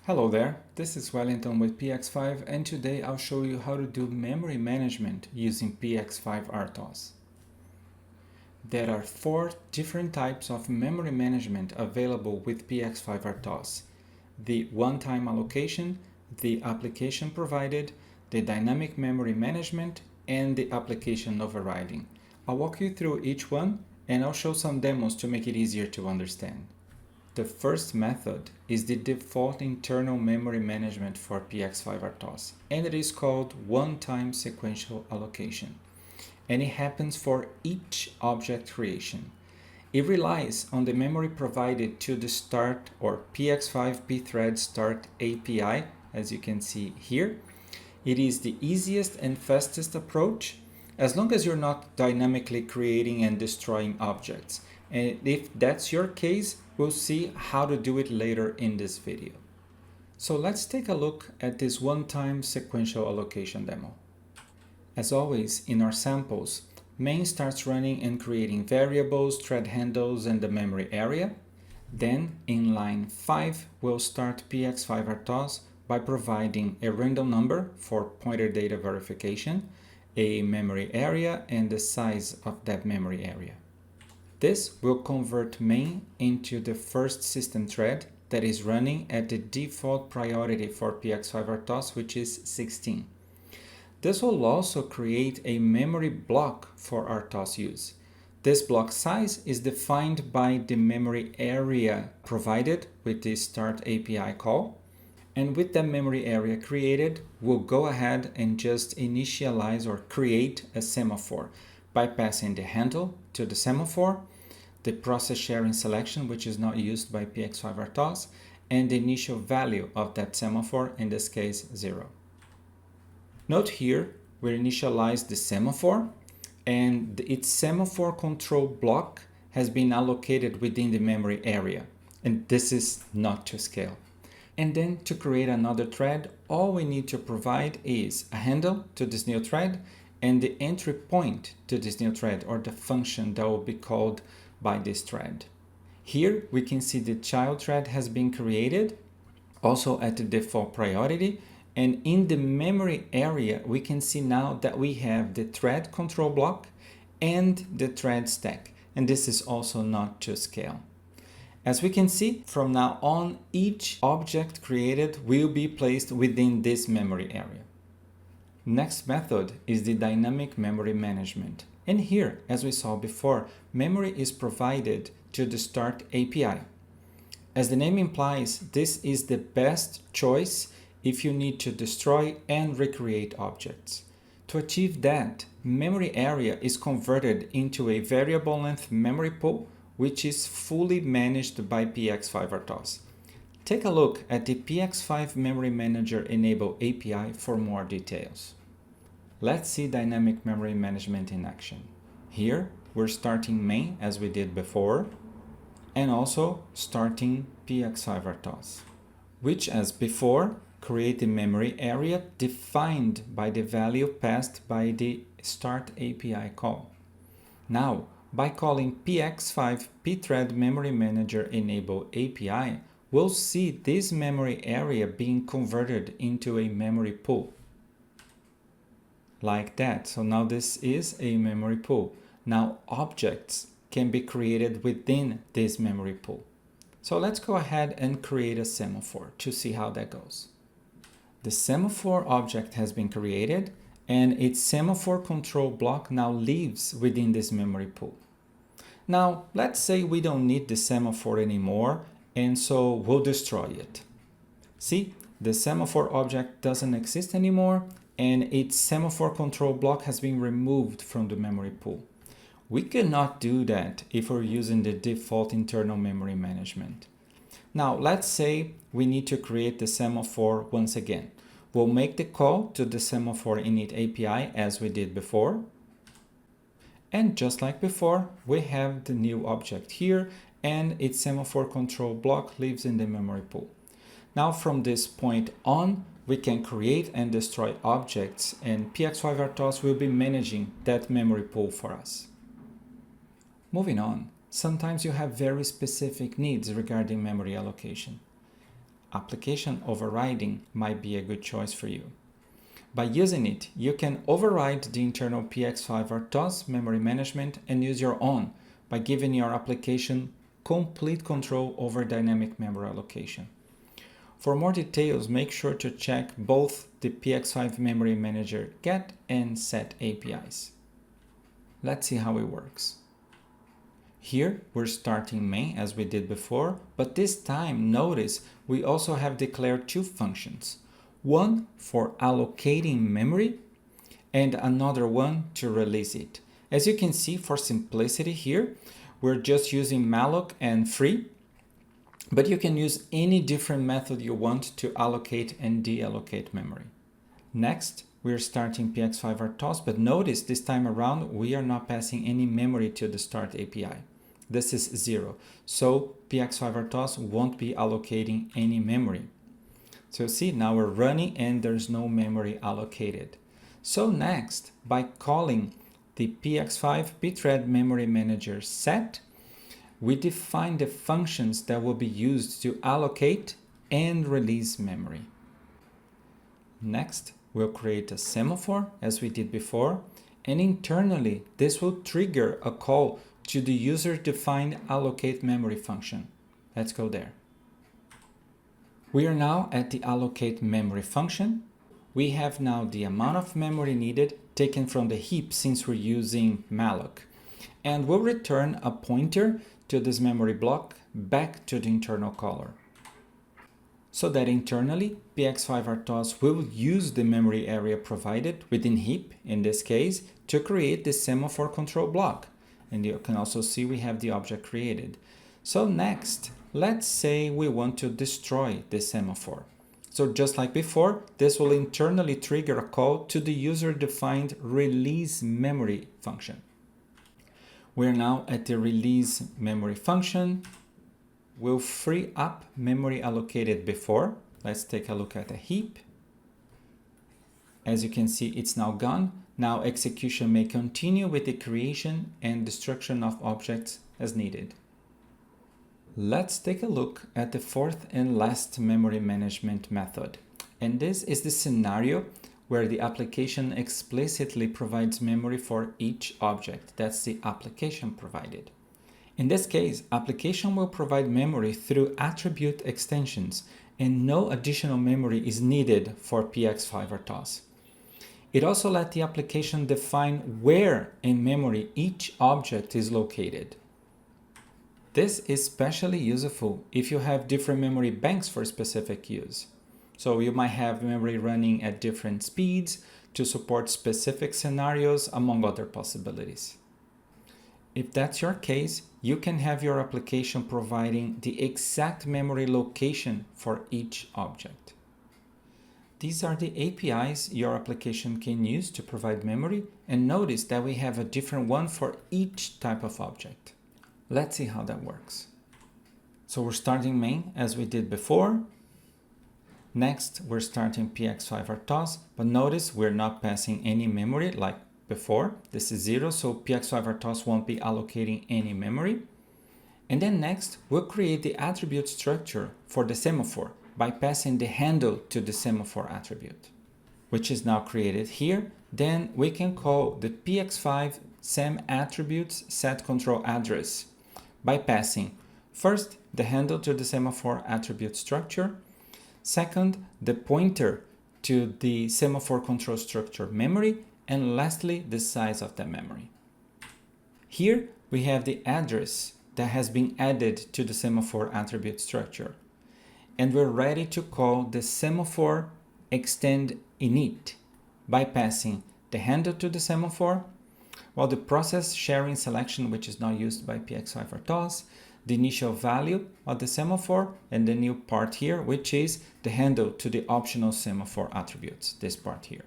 Hello there, this is Wellington with PX5 and today I'll show you how to do memory management using PX5 RTOS. There are 4 different types of memory management available with PX5 RTOS: the one-time allocation, the application provided, the dynamic memory management, and the application overriding. I'll walk you through each one and I'll show some demos to make it easier to understand. The first method is the default internal memory management for PX5 RTOS, and it is called one-time sequential allocation. And it happens for each object creation. It relies on the memory provided to the start or PX5 pthread start API, as you can see here. It is the easiest and fastest approach, as long as you're not dynamically creating and destroying objects. And if that's your case, we'll see how to do it later in this video. So let's take a look at this one-time sequential allocation demo. As always, in our samples, main starts running and creating variables, thread handles, and the memory area. Then, in line 5, we'll start PX5 RTOS by providing a random number for pointer data verification, a memory area, and the size of that memory area. This will convert main into the first system thread that is running at the default priority for PX5 RTOS, which is 16. This will also create a memory block for RTOS use. This block size is defined by the memory area provided with the start API call. And with that memory area created, we'll go ahead and just initialize or create a semaphore by passing the handle to the semaphore, the process sharing selection, which is not used by PX5 RTOS, and the initial value of that semaphore, in this case 0. Note here, we initialize the semaphore, and its semaphore control block has been allocated within the memory area, and this is not to scale. And then to create another thread, all we need to provide is a handle to this new thread and the entry point to this new thread, or the function that will be called by this thread. Here we can see the child thread has been created, also at the default priority, and in the memory area we can see now that we have the thread control block and the thread stack, and this is also not to scale. As we can see, from now on, each object created will be placed within this memory area. Next method is the dynamic memory management. And here, as we saw before, memory is provided to the start API. As the name implies, this is the best choice if you need to destroy and recreate objects. To achieve that, memory area is converted into a variable length memory pool, which is fully managed by PX5 RTOS. Take a look at the PX5 Memory Manager Enable API for more details. Let's see dynamic memory management in action. Here, we're starting main as we did before, and also starting PX5 RTOS, which, as before, create the memory area defined by the value passed by the start API call. Now, by calling PX5 pthread memory manager enable API, we'll see this memory area being converted into a memory pool. Like that. So now this is a memory pool. Now objects can be created within this memory pool. So let's go ahead and create a semaphore to see how that goes. The semaphore object has been created, and its semaphore control block now lives within this memory pool. Now, let's say we don't need the semaphore anymore, and so we'll destroy it. See, the semaphore object doesn't exist anymore, and its semaphore control block has been removed from the memory pool. We cannot do that if we're using the default internal memory management. Now, let's say we need to create the semaphore once again. We'll make the call to the semaphore init API as we did before. And just like before, we have the new object here, and its semaphore control block lives in the memory pool. Now from this point on, we can create and destroy objects, and PX5 RTOS will be managing that memory pool for us. Moving on, sometimes you have very specific needs regarding memory allocation. application overriding might be a good choice for you. By using it, you can override the internal PX5 RTOS memory management and use your own by giving your application complete control over dynamic memory allocation. For more details, make sure to check both the PX5 Memory Manager get and set APIs. Let's see how it works. Here we're starting main as we did before, but this time notice we also have declared two functions. One for allocating memory and another one to release it. As you can see, for simplicity here, we're just using malloc and free, but you can use any different method you want to allocate and deallocate memory. Next, we're starting PX5 RTOS, but notice this time around we are not passing any memory to the start API. This is 0, so PX5 RTOS won't be allocating any memory. So see, now we're running and there's no memory allocated. So next, by calling the PX5 pthread memory manager set, we define the functions that will be used to allocate and release memory. Next, we'll create a semaphore as we did before, and internally this will trigger a call to the user-defined allocate memory function. Let's go there. We are now at the allocate memory function. We have now the amount of memory needed taken from the heap since we're using malloc, and we'll return a pointer to this memory block back to the internal caller. So that internally, PX5 RTOS will use the memory area provided within heap, in this case, to create the semaphore control block. And you can also see we have the object created. So next, let's say we want to destroy the semaphore. So just like before, this will internally trigger a call to the user-defined release memory function. We're now at the release memory function. We'll free up memory allocated before. Let's take a look at the heap. As you can see, it's now gone. Now execution may continue with the creation and destruction of objects as needed. Let's take a look at the fourth and last memory management method. And this is the scenario where the application explicitly provides memory for each object. That's the application provided. In this case, application will provide memory through attribute extensions, and no additional memory is needed for PX5 RTOS. It also lets the application define where in memory each object is located. This is especially useful if you have different memory banks for specific use. So you might have memory running at different speeds to support specific scenarios, among other possibilities. If that's your case, you can have your application providing the exact memory location for each object. These are the APIs your application can use to provide memory, and notice that we have a different one for each type of object. Let's see how that works. So we're starting main as we did before. Next, we're starting PX5 RTOS, but notice we're not passing any memory like before. This is 0, so PX5 RTOS won't be allocating any memory. And then next, we'll create the attribute structure for the semaphore by passing the handle to the semaphore attribute, which is now created here. Then we can call the PX5 sem attributes set control address by passing first the handle to the semaphore attribute structure, second the pointer to the semaphore control structure memory, and lastly the size of the memory. Here we have the address that has been added to the semaphore attribute structure, and we're ready to call the semaphore extend init by passing the handle to the semaphore, while the process sharing selection, which is not used by PX5 RTOS, the initial value of the semaphore, and the new part here, which is the handle to the optional semaphore attributes, this part here.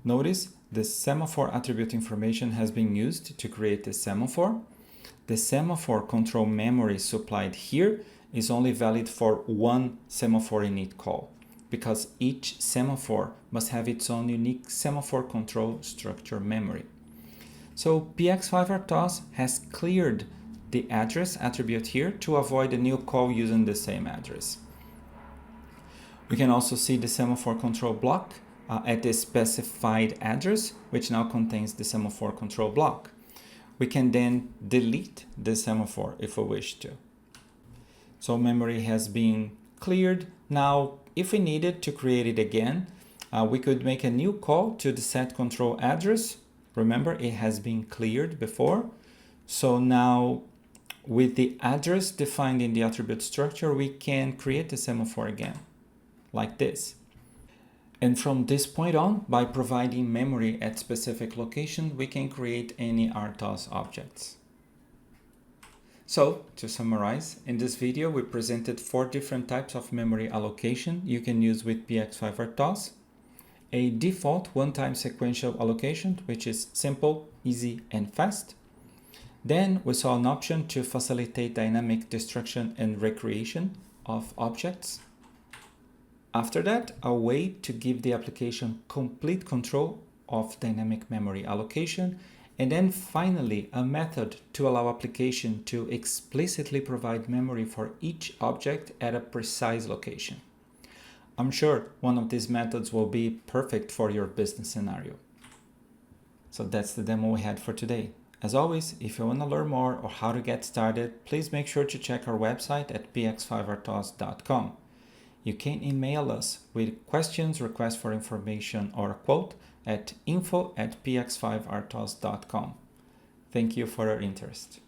Notice the semaphore attribute information has been used to create the semaphore. The semaphore control memory supplied here is only valid for one semaphore init call, because each semaphore must have its own unique semaphore control structure memory. So PX5 RTOS has cleared the address attribute here to avoid a new call using the same address. We can also see the semaphore control block at the specified address, which now contains the semaphore control block. We can then delete the semaphore if we wish to. So memory has been cleared. Now, if we needed to create it again, we could make a new call to the set control address. Remember, it has been cleared before. So now, with the address defined in the attribute structure, we can create the semaphore again, like this. And from this point on, by providing memory at specific location, we can create any RTOS objects. So, to summarize, in this video we presented 4 different types of memory allocation you can use with PX5 RTOS. A default one-time sequential allocation, which is simple, easy, and fast. Then we saw an option to facilitate dynamic destruction and recreation of objects. After that, a way to give the application complete control of dynamic memory allocation. And then finally, a method to allow application to explicitly provide memory for each object at a precise location. I'm sure one of these methods will be perfect for your business scenario. So that's the demo we had for today. As always, if you want to learn more or how to get started, please make sure to check our website at px5rtos.com. You can email us with questions, requests for information, or a quote at info@px5rtos.com. Thank you for your interest.